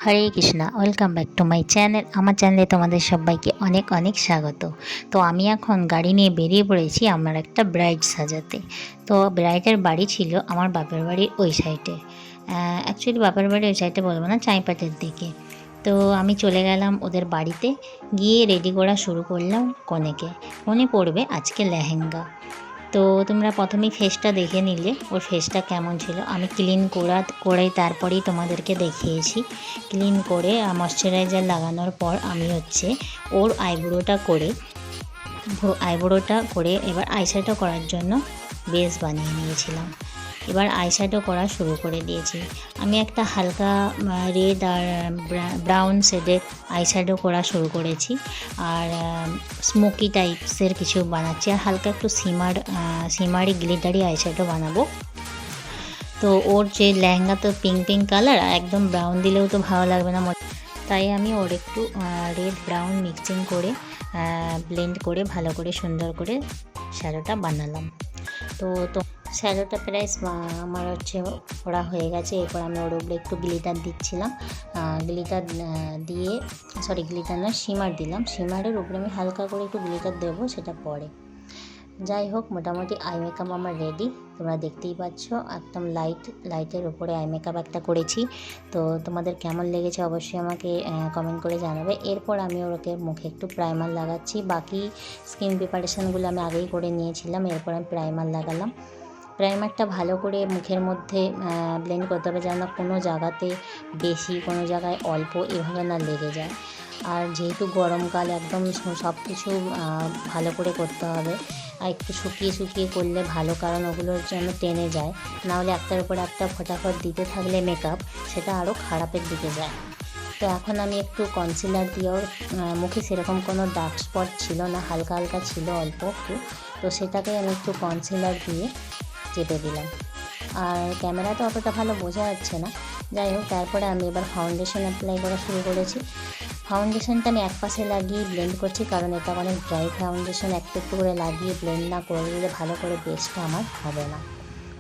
Hare Krishna, welcome back to my channel. আমার চ্যানেলে তোমাদের সবাইকে অনেক অনেক স্বাগত। তো আমি এখন গাড়ি নিয়ে বেরিয়ে পড়েছি আমার একটা ব্রাইড সাজাতে। তো ব্রাইডের বাড়ি ছিল আমার বাপের বাড়ির ওই সাইডে। অ্যাকচুয়ালি বাপের বাড়ির ওই সাইডে বলবো না, চাঁইপাটের দিকে। তো আমি চলে গেলাম ওদের বাড়িতে, গিয়ে রেডি করা শুরু করলাম কনেকে। কনে পরবে আজকে লেহেঙ্গা। তো তোমরা প্রথমেই ফেসটা দেখে নিলে ওর ফেসটা কেমন ছিল। আমি ক্লিন করে তারপরেই তোমাদেরকে দেখিয়েছি। ক্লিন করে ময়শ্চারাইজার লাগানোর পর আমি ওর আইব্রোটা করে এবার আইশ্যাডো করার জন্য বেস বানিয়ে নিয়েছিলাম। এবার আইশ্যাডো করা শুরু করে দিয়েছি। আমি একটা হালকা রেড আর ব্রাউন শেডের আইশ্যাডো করা শুরু করেছি, আর স্মোকি টাইপসের কিছু বানাচ্ছি, আর হালকা একটু সিমারি গ্লিটারি আইশ্যাডো বানাবো। তো ওর যে লেহেঙ্গা তো পিঙ্ক কালার, একদম ব্রাউন দিলেও তো ভালো লাগবে না, তাই আমি ওর একটু রেড ব্রাউন মিক্সিং করে ব্লেন্ড করে ভালো করে সুন্দর করে শ্যাডোটা বানালাম। তো শ্যাডোটা প্রায় আমার ওরা হয়ে গেছে। এরপর আমি ওর উপরে একটু গ্লিটার দিচ্ছিলাম। গ্লিটার না, শিমার দিলাম। শিমারের উপরে আমি হালকা করে একটু গ্লিটার দেবো, সেটা পরে। যাই হোক, মোটামুটি আই মেকআপ আমার রেডি, তোমরা দেখতেই পাচ্ছ। একদম লাইটের উপরে আই মেকআপ একটা করেছি। তো তোমাদের কেমন লেগেছে অবশ্যই আমাকে কমেন্ট করে জানাবে। এরপর আমি ওকে মুখে একটু প্রাইমার লাগাচ্ছি। বাকি স্কিন প্রিপারেশানগুলো আমি আগেই করে নিয়েছিলাম। এরপর আমি প্রাইমার লাগালাম। প্রাইমারটা ভালো করে মুখের মধ্যে ব্লেন্ড করতে হবে, যেন কোনো জায়গাতে বেশি, কোনো জায়গায় অল্প, এভাবে না লেগে যায়। আর যেহেতু গরমকাল, একদম সব কিছু ভালো করে করতে হবে। আর একটু শুকিয়ে করলে ভালো, কারণ ওগুলোর জন্য টেনে যায়। নাহলে একটার উপর একটা ফটাফট দিতে থাকলে মেকআপ, সেটা আরও খারাপের দিকে যায়। তো এখন আমি একটু কনসিলার দিয়েও, মুখে সেরকম কোনো ডার্ক স্পট ছিল না, হালকা হালকা ছিল অল্প একটু, তো সেটাকে আমি একটু কনসিলার দিয়ে চেপে দিলাম। আর ক্যামেরাতে অতটা ভালো বোঝা যাচ্ছে না। যাই হোক, তারপরে আমি এবার ফাউন্ডেশন অ্যাপ্লাই করা শুরু করেছি। ফাউন্ডেশনটা আমি এক পাশে লাগিয়ে ব্লেন্ড করছি, কারণ এটা অনেক ড্রাই ফাউন্ডেশন। একটু করে লাগিয়ে ব্লেন্ড না করে দিলে ভালো করে বেসটা আমার হবে না।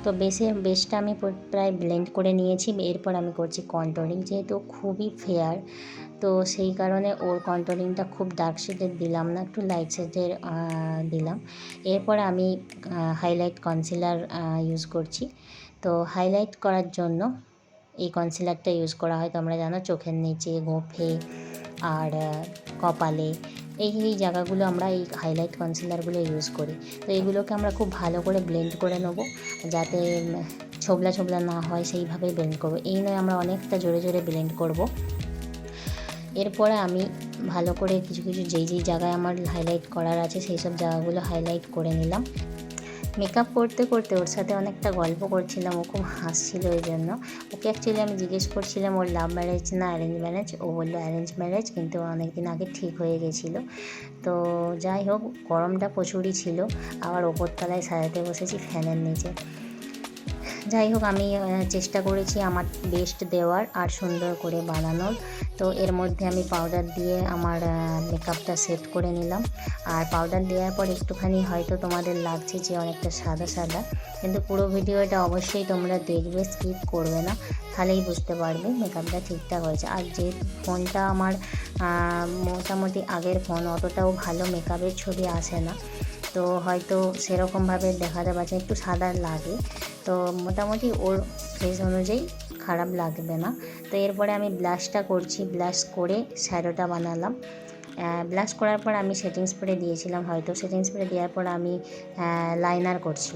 তো বেসটা আমি প্রায় ব্লেন্ড করে নিয়েছি। এরপর আমি করছি কন্ট্রোলিং। যেহেতু খুবই ফেয়ার, তো সেই কারণে ওর কন্ট্রোলিংটা খুব ডার্ক শেডের দিলাম না, একটু লাইট শেডের দিলাম। এরপর আমি হাইলাইট কনসিলার ইউজ করছি। তো হাইলাইট করার জন্য এই কনসিলারটা ইউজ করা হয়, তোমরা জানো, চোখের নিচে, গোঁফে আর কপালে, এই জায়গাগুলো আমরা এই হাইলাইট কনসিলারগুলো ইউজ করি। তো এইগুলোকে আমরা খুব ভালো করে ব্লেন্ড করে নেবো, যাতে ছোবলা না হয়, সেইভাবেই ব্লেন্ড করবো। এই নয় আমরা অনেকটা জোরে ব্লেন্ড করব। এরপরে আমি ভালো করে কিছু যেই জায়গায় আমার হাইলাইট করার আছে সেই সব জায়গাগুলো হাইলাইট করে নিলাম। মেকআপ করতে ওর সাথে অনেকটা গল্প করছিলাম, ও খুব হাসছিল। ওই জন্য ওকে অ্যাকচুয়ালি আমি জিজ্ঞেস করছিলাম ওর লাভ ম্যারেজ না অ্যারেঞ্জ ম্যারেজ। ও বললো অ্যারেঞ্জ ম্যারেজ, কিন্তু অনেক দিন আগে ঠিক হয়ে গেছিলো। তো যাই হোক, গরমটা প্রচুরই ছিল, আবার ওপরতলায় সাজাতে বসেছি ফ্যানের নিচে। যাই হোক, আমি চেষ্টা করেছি আমার বেস্ট দেওয়ার আর সুন্দর করে বানানোর। তো এর মধ্যে আমি পাউডার দিয়ে আমার মেকআপটা সেট করে নিলাম। আর পাউডার দেওয়ার পর একটুখানি হয়তো তোমাদের লাগছে যে অনেকটা সাদা, কিন্তু পুরো ভিডিওটা অবশ্যই তোমরা দেখবে, স্কিপ করবে না, তাহলেই বুঝতে পারবে মেকআপটা ঠিকঠাক হয়েছে। আর যে ফোনটা আমার মোটামুটি আগের ফোন, অতটাও ভালো মেকআপের ছবি আসে না, তো হয়তো সেরকমভাবে দেখাতে পারছে, একটু সাদা লাগে। তো মোটামুটি ওর ফেস অনুযায়ী খারাপ লাগবে না। তো এরপরে আমি ব্লাশটা করছি। ব্লাশ করে শ্যাডোটা বানালাম। ব্লাশ করার পর আমি সেটিং স্প্রে দিয়েছিলাম, হয়তো সেটিং স্প্রে দেওয়ার পর আমি লাইনার করছি।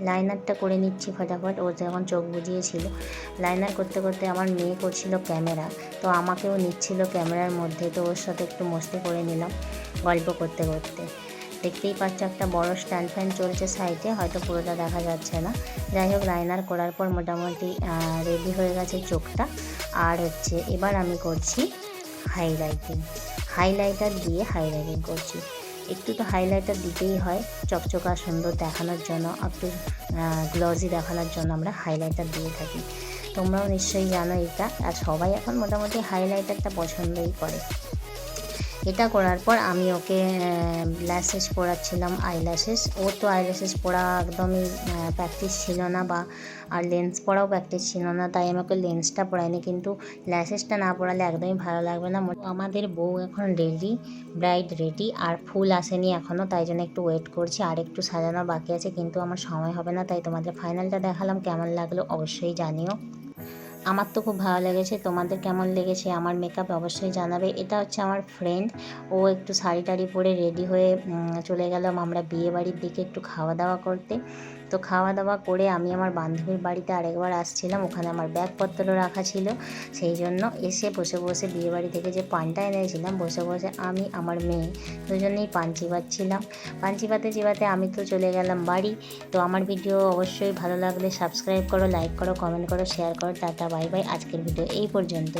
লাইনারটা করে নিচ্ছি ফটাফট। ও যখন চোখ বুজিয়েছিল, লাইনার করতে আমার মেয়ে করছিল ক্যামেরা, তো আমাকেও নিচ্ছিল ক্যামেরার মধ্যে। তো ওর সাথে একটু মস্তি করে নিলাম গল্প করতে। দেখতেই পাচ্ছ একটা বড় স্ট্যান্ড ফ্যান চলছে সাইডে, হয়তো পুরোটা দেখা যাচ্ছে না। যাই হোক, লাইনার করার পর মোটামুটি রেডি হয়ে গেছে চোখটা। আর এবার আমি করছি হাইলাইটার দিয়ে হাইলাইটিং করছি। একটু তো হাইলাইটার দিতেই হয়, চকচকা সুন্দর দেখানোর জন্য, একটু গ্লজি দেখানোর জন্য আমরা হাইলাইটার দিয়ে থাকি। তোমরাও নিশ্চয়ই জানো এটা, আর সবাই এখন মোটামুটি হাইলাইটারটা পছন্দই করে। এটা করার পর আমি ওকে ল্যাশেস পরাচ্ছিলাম, আইল্যাশেস। ও তো আইল্যাশেস পরা একদমই প্র্যাকটিস ছিল না, বা আর লেন্স পরাও প্র্যাকটিস ছিল না, তাই আমাকে লেন্সটা পরাইনি। কিন্তু ল্যাশেসটা না পরালে একদমই ভালো লাগবে না। আমাদের বউ এখন রেডি, ব্রাইড রেডি, আর ফুল আসেনি এখনও, তাই জন্য একটু ওয়েট করছি। আর একটু সাজানো বাকি আছে, কিন্তু আমার সময় হবে না, তাই তোমাদের ফাইনালটা দেখালাম। কেমন লাগলো অবশ্যই জানিও। আমার তো খুব ভালো লেগেছে, তোমাদের কেমন লেগেছে আমার মেকআপ অবশ্যই জানাবে। এটা হচ্ছে আমার ফ্রেন্ড, ও একটু শাড়ি টাড়ি পরে রেডি হয়ে চলে গেলাম আমরা বিয়ে বাড়ির দিকে একটু খাওয়া দাওয়া করতে। তো খাওয়া দাওয়া করে আমি আমার বান্ধবীর বাড়িতে আরেকবার আসছিলাম, ওখানে আমার ব্যাগপত্র রাখা ছিল, সেই জন্য এসে বসে বসে বিয়ে বাড়ি থেকে যে পানটা এনেছিলাম, বসে বসে আমি আমার মেয়ে দুজনেই পান চিবাচ্ছিলাম। পান চিবাতে চিবাতে আমি তো চলে গেলাম বাড়ি। তো আমার ভিডিও অবশ্যই ভালো লাগলে সাবস্ক্রাইব করো, লাইক করো, কমেন্ট করো, শেয়ার করো। Tata, bye bye. আজকের ভিডিও এই পর্যন্ত।